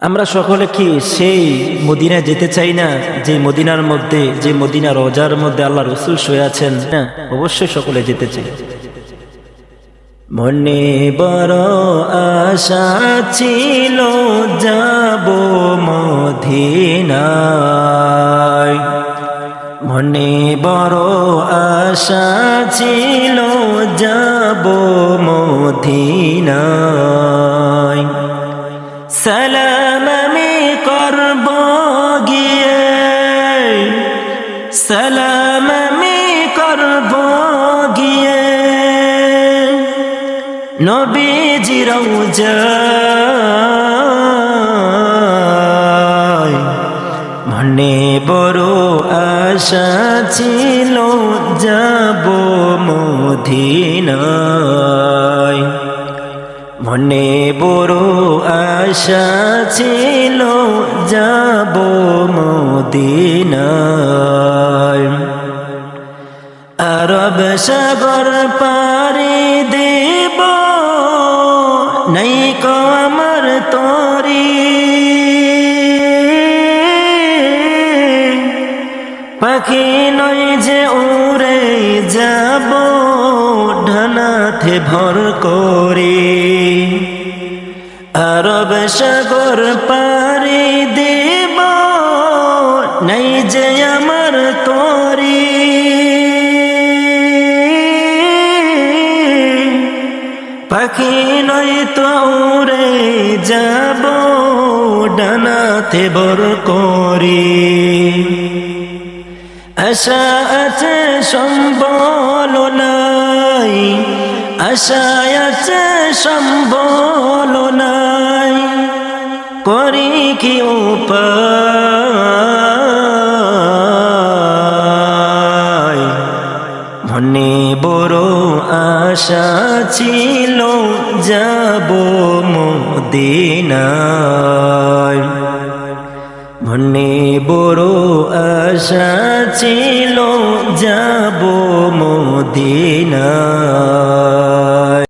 আমরা সকলে কি সেই মদিনায় যেতে চাই না, যে মদিনার মধ্যে, যে মদিনা রোজার মধ্যে আল্লাহ রসুল শুয়ে আছেন? না, অবশ্যই সকলে যেতে চাই। মনে বড় আশা ছিল যাব মদিনায়, মনে বড় আশা ছিল যাব মদিনায়। সালাম আমি করব গিয়ে, সালাম আমি করব গিয়ে নবীজি রওজায়। মনে বড় আশা ছিল যাব মদিনায়, মনে বড় আশা ছিল যাব মদিনায়। আরব সাগর পাড়ি দেব, নাই কো আমার তরি, পাখি নয় যে উড়ে যাব ডানাতে ভর করে। আরব সাগর পাড়ি দেব, নাই যে আমার তরি, পাখি নয় তো উড়ে যাব ডানাতে ভর করে। আশা আছে সম্বল নাই, আশা আছে সম্বল নাই, করি কি উপায়। মনে বড় আশা ছিল যাব মদিনায়, মনে বড় আশা ছিল যাব মদিনায়।